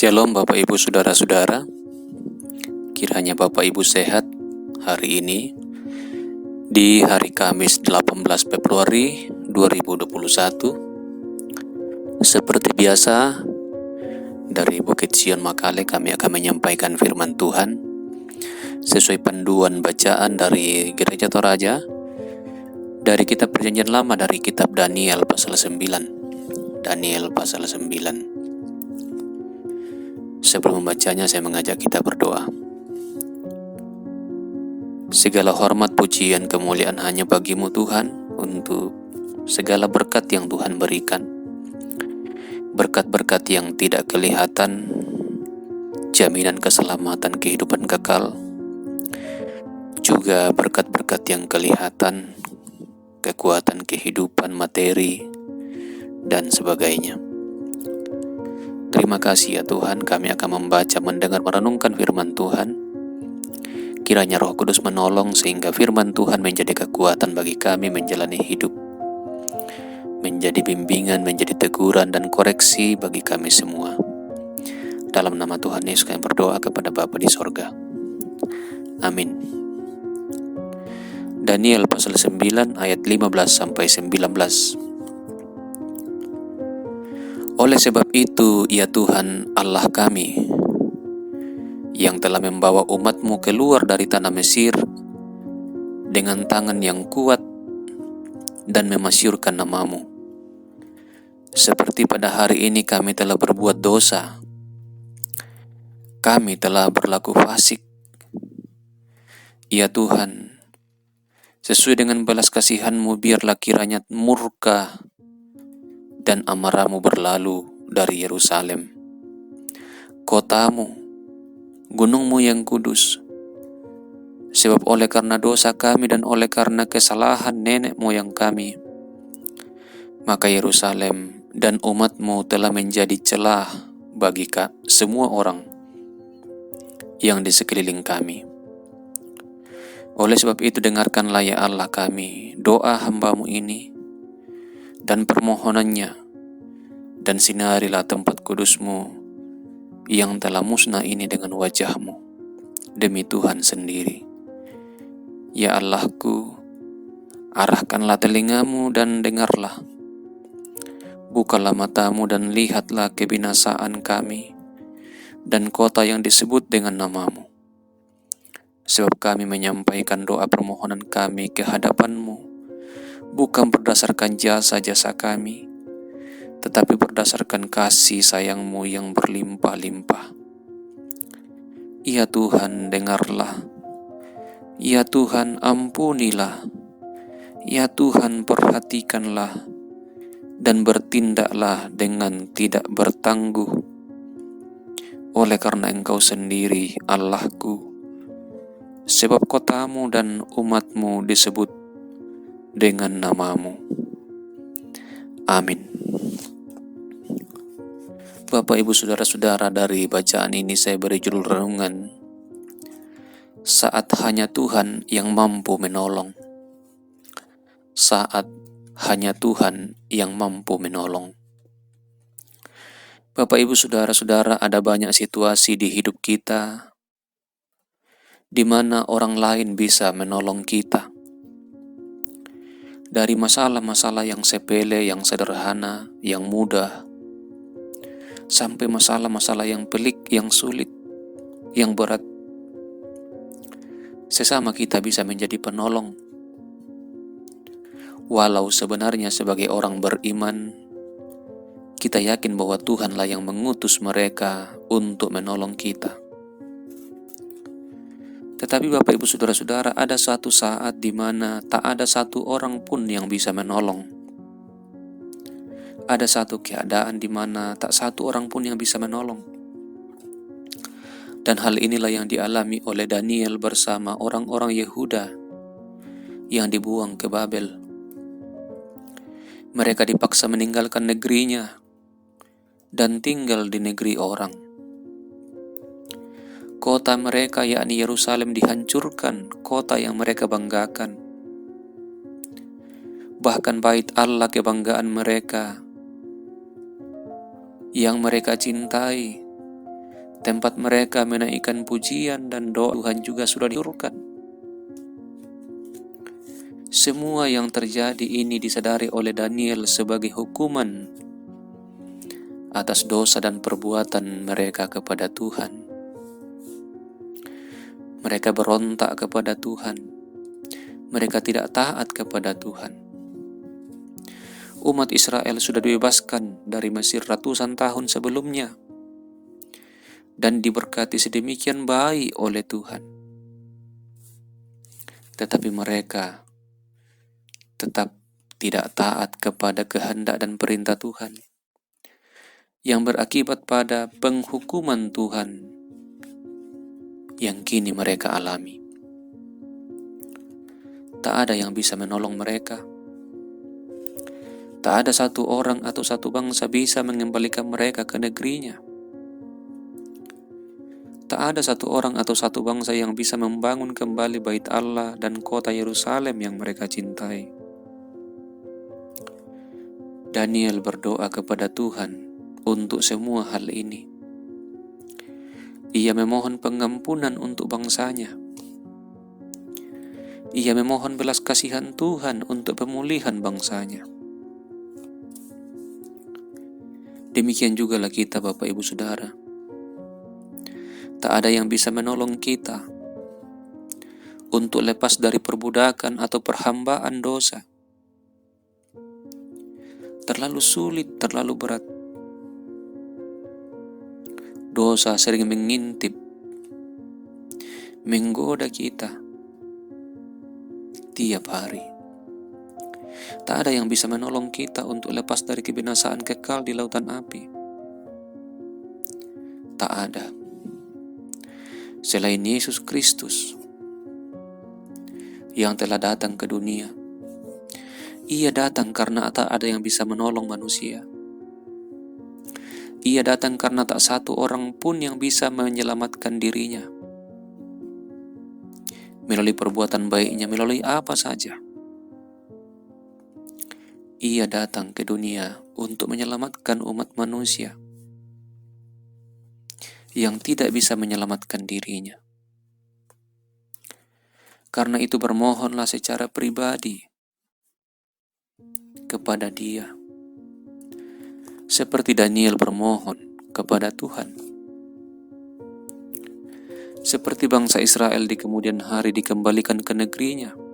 Shalom Bapak Ibu Saudara-saudara, kiranya Bapak Ibu sehat hari ini di hari Kamis 18 Februari 2021. Seperti biasa, dari Bukit Sion Makale kami akan menyampaikan firman Tuhan sesuai panduan bacaan dari Gereja Toraja dari kitab Perjanjian Lama, dari kitab Daniel pasal 9. Daniel pasal 9. Sebelum membacanya, saya mengajak kita berdoa. Segala hormat, pujian, kemuliaan hanya bagi-Mu Tuhan, untuk segala berkat yang Tuhan berikan. Berkat-berkat yang tidak kelihatan, jaminan keselamatan kehidupan kekal, juga berkat-berkat yang kelihatan, kekuatan kehidupan materi, dan sebagainya. Terima kasih ya Tuhan, kami akan membaca, mendengar, merenungkan firman Tuhan. Kiranya Roh Kudus menolong sehingga firman Tuhan menjadi kekuatan bagi kami menjalani hidup, menjadi bimbingan, menjadi teguran dan koreksi bagi kami semua. Dalam nama Tuhan Yesus kami berdoa kepada Bapa di sorga. Amin. Daniel pasal 9 ayat 15-19. Oleh sebab itu, ya Tuhan Allah kami, yang telah membawa umat-Mu keluar dari tanah Mesir dengan tangan yang kuat dan memasyurkan nama-Mu. Seperti pada hari ini kami telah berbuat dosa, kami telah berlaku fasik. Ya Tuhan, sesuai dengan belas kasihan-Mu, biarlah kiranya murka dan amarah-Mu berlalu dari Yerusalem, kota-Mu, gunung-Mu yang kudus. Sebab oleh karena dosa kami dan oleh karena kesalahan nenek moyang kami, maka Yerusalem dan umat-Mu telah menjadi celah bagi semua orang yang di sekeliling kami. Oleh sebab itu, dengarkanlah ya Allah kami doa hamba-Mu ini dan permohonannya, dan sinarilah tempat kudus-Mu yang telah musnah ini dengan wajah-Mu, demi Tuhan sendiri. Ya Allahku, arahkanlah telinga-Mu dan dengarlah. Bukalah mata-Mu dan lihatlah kebinasaan kami dan kota yang disebut dengan nama-Mu. Sebab kami menyampaikan doa permohonan kami ke hadapan-Mu, bukan berdasarkan jasa-jasa kami, tetapi berdasarkan kasih sayang-Mu yang berlimpah-limpah. Ya Tuhan, dengarlah. Ya Tuhan, ampunilah. Ya Tuhan, perhatikanlah dan bertindaklah dengan tidak bertangguh. Oleh karena Engkau sendiri Allahku, sebab kota-Mu dan umat-Mu disebut dengan nama-Mu. Amin. Bapak, Ibu, Saudara-saudara, dari bacaan ini saya beri judul renungan, saat hanya Tuhan yang mampu menolong. Saat hanya Tuhan yang mampu menolong. Bapak, Ibu, Saudara-saudara, ada banyak situasi di hidup kita di mana orang lain bisa menolong kita. Dari masalah-masalah yang sepele, yang sederhana, yang mudah, sampai masalah-masalah yang pelik, yang sulit, yang berat. Sesama kita bisa menjadi penolong. Walau sebenarnya sebagai orang beriman, kita yakin bahwa Tuhanlah yang mengutus mereka untuk menolong kita. Tetapi Bapak, Ibu, Saudara-saudara, ada suatu saat di mana tak ada satu orang pun yang bisa menolong. Ada satu keadaan di mana tak satu orang pun yang bisa menolong. Dan hal inilah yang dialami oleh Daniel bersama orang-orang Yehuda yang dibuang ke Babel. Mereka dipaksa meninggalkan negerinya dan tinggal di negeri orang. Kota mereka, yakni Yerusalem, dihancurkan, kota yang mereka banggakan. Bahkan bait Allah, kebanggaan mereka, yang mereka cintai, tempat mereka menaikkan pujian dan doa Tuhan juga sudah diurutkan. Semua yang terjadi ini disadari oleh Daniel sebagai hukuman atas dosa dan perbuatan mereka kepada Tuhan. Mereka berontak kepada Tuhan. Mereka tidak taat kepada Tuhan. Umat Israel sudah dibebaskan dari Mesir ratusan tahun sebelumnya dan diberkati sedemikian baik oleh Tuhan. Tetapi mereka tetap tidak taat kepada kehendak dan perintah Tuhan, yang berakibat pada penghukuman Tuhan yang kini mereka alami. Tak ada yang bisa menolong mereka. Tak ada satu orang atau satu bangsa bisa mengembalikan mereka ke negerinya. Tak ada satu orang atau satu bangsa yang bisa membangun kembali bait Allah dan kota Yerusalem yang mereka cintai. Daniel berdoa kepada Tuhan untuk semua hal ini. Ia memohon pengampunan untuk bangsanya. Ia memohon belas kasihan Tuhan untuk pemulihan bangsanya. Demikian jugalah kita, Bapak Ibu Saudara. Tak ada yang bisa menolong kita untuk lepas dari perbudakan atau perhambaan dosa. Terlalu sulit, terlalu berat. Dosa sering mengintip, menggoda kita tiap hari. Tak ada yang bisa menolong kita untuk lepas dari kebinasaan kekal di lautan api. Tak ada. Selain Yesus Kristus yang telah datang ke dunia. Ia datang karena tak ada yang bisa menolong manusia. Ia datang karena tak satu orang pun yang bisa menyelamatkan dirinya. Melalui perbuatan baiknya, melalui apa saja. Ia datang ke dunia untuk menyelamatkan umat manusia yang tidak bisa menyelamatkan dirinya. Karena itu bermohonlah secara pribadi kepada Dia, seperti Daniel bermohon kepada Tuhan. Seperti bangsa Israel di kemudian hari dikembalikan ke negerinya.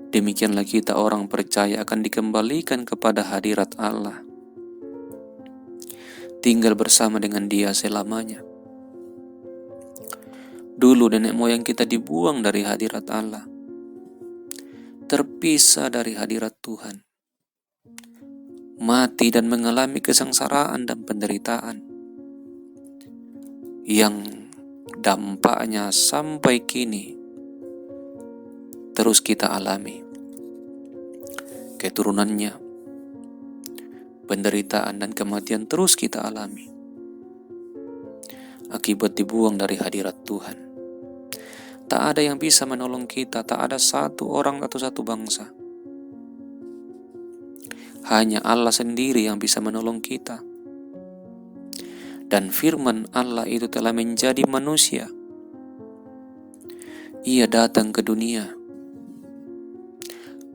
Demikianlah kita orang percaya akan dikembalikan kepada hadirat Allah. Tinggal bersama dengan Dia selamanya. Dulu nenek moyang kita dibuang dari hadirat Allah. Terpisah dari hadirat Tuhan. Mati dan mengalami kesengsaraan dan penderitaan. Yang dampaknya sampai kini terus kita alami. Keturunannya, penderitaan dan kematian terus kita alami. Akibat dibuang dari hadirat Tuhan. Tak ada yang bisa menolong kita, tak ada satu orang atau satu bangsa. Hanya Allah sendiri yang bisa menolong kita. Dan firman Allah itu telah menjadi manusia. Ia datang ke dunia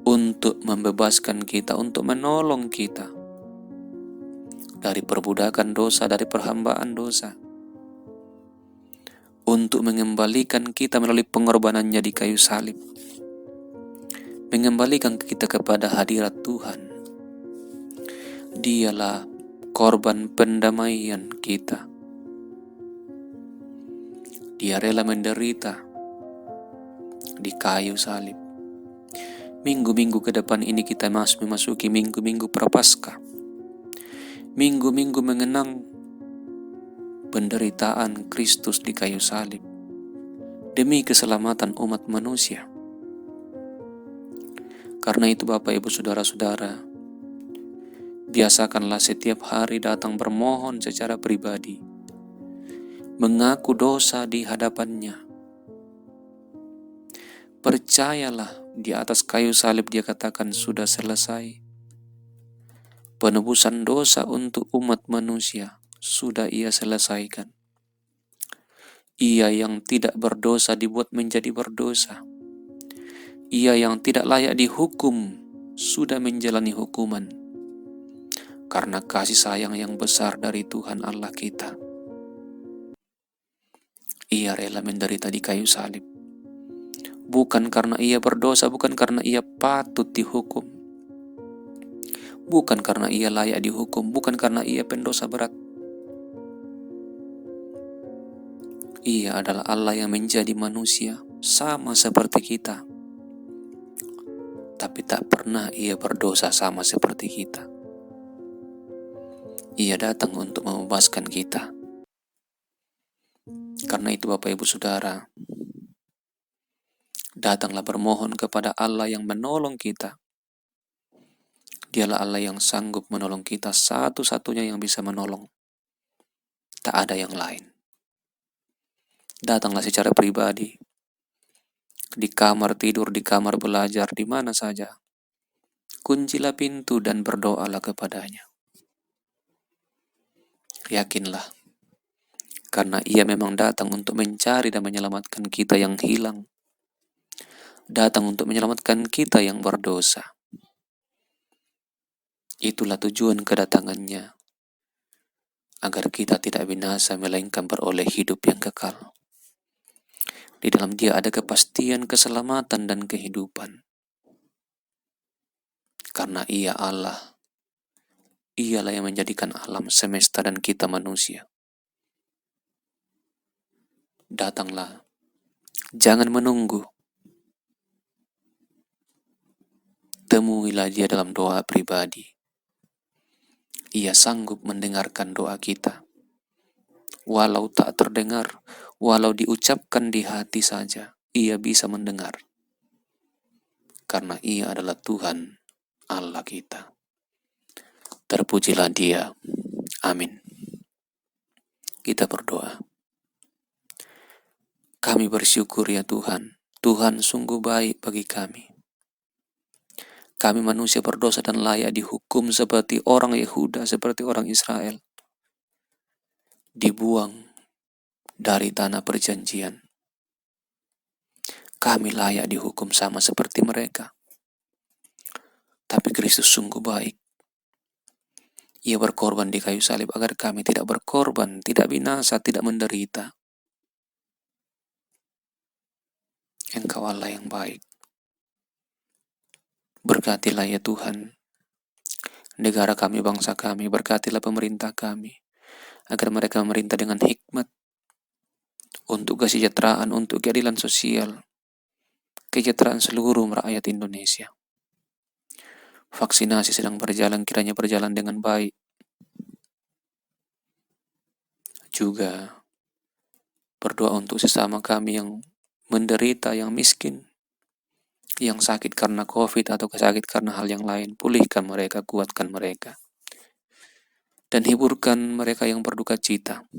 untuk membebaskan kita, untuk menolong kita dari perbudakan dosa, dari perhambaan dosa, untuk mengembalikan kita melalui pengorbanannya di kayu salib, mengembalikan kita kepada hadirat Tuhan. Dialah korban pendamaian kita. Dia rela menderita di kayu salib. Minggu-minggu ke depan ini kita memasuki minggu-minggu Prapaskah. Minggu-minggu mengenang penderitaan Kristus di kayu salib demi keselamatan umat manusia. Karena itu Bapak Ibu Saudara-saudara, biasakanlah setiap hari datang bermohon secara pribadi, mengaku dosa di hadapannya. Percayalah, di atas kayu salib Dia katakan sudah selesai. Penebusan dosa untuk umat manusia sudah Ia selesaikan. Ia yang tidak berdosa dibuat menjadi berdosa. Ia yang tidak layak dihukum sudah menjalani hukuman. Karena kasih sayang yang besar dari Tuhan Allah kita, Ia rela menderita di kayu salib. Bukan karena Ia berdosa, bukan karena Ia patut dihukum, bukan karena Ia layak dihukum, bukan karena Ia pendosa berat. Ia adalah Allah yang menjadi manusia sama seperti kita, tapi tak pernah Ia berdosa sama seperti kita. Ia datang untuk membebaskan kita. Karena itu Bapak Ibu Saudara, datanglah bermohon kepada Allah yang menolong kita. Dialah Allah yang sanggup menolong kita, satu-satunya yang bisa menolong. Tak ada yang lain. Datanglah secara pribadi, di kamar tidur, di kamar belajar, di mana saja. Kuncilah pintu dan berdoalah kepadanya. Yakinlah, karena Ia memang datang untuk mencari dan menyelamatkan kita yang hilang. Datang untuk menyelamatkan kita yang berdosa. Itulah tujuan kedatangannya, agar kita tidak binasa melainkan beroleh hidup yang kekal. Di dalam Dia ada kepastian, keselamatan, dan kehidupan. Karena Ia Allah, Ialah yang menjadikan alam semesta dan kita manusia. Datanglah, jangan menunggu. Temuilah Dia dalam doa pribadi. Ia sanggup mendengarkan doa kita. Walau tak terdengar, walau diucapkan di hati saja, Ia bisa mendengar. Karena Ia adalah Tuhan Allah kita. Terpujilah Dia. Amin. Kita berdoa. Kami bersyukur ya Tuhan. Tuhan sungguh baik bagi kami. Kami manusia berdosa dan layak dihukum seperti orang Yehuda, seperti orang Israel. Dibuang dari tanah perjanjian. Kami layak dihukum sama seperti mereka. Tapi Kristus sungguh baik. Ia berkorban di kayu salib agar kami tidak berkorban, tidak binasa, tidak menderita. Engkau Allah yang baik. Berkatilah ya Tuhan negara kami, bangsa kami, berkatilah pemerintah kami, agar mereka memerintah dengan hikmat, untuk kesejahteraan, untuk keadilan sosial, kesejahteraan seluruh rakyat Indonesia. Vaksinasi sedang berjalan, kiranya berjalan dengan baik. Juga berdoa untuk sesama kami yang menderita, yang miskin, yang sakit karena COVID atau sakit karena hal yang lain. Pulihkan mereka, kuatkan mereka, dan hiburkan mereka yang berduka cita.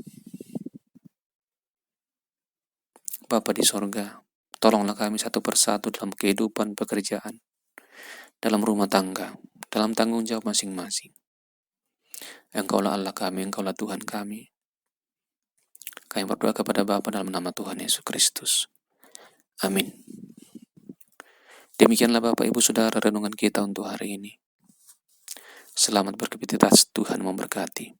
Bapa di sorga, tolonglah kami satu persatu dalam kehidupan, pekerjaan, dalam rumah tangga, dalam tanggung jawab masing-masing. Engkaulah Allah kami, Engkaulah Tuhan kami. Kami berdoa kepada Bapa dalam nama Tuhan Yesus Kristus. Amin. Demikianlah Bapak Ibu Saudara renungan kita untuk hari ini. Selamat beraktivitas, Tuhan memberkati.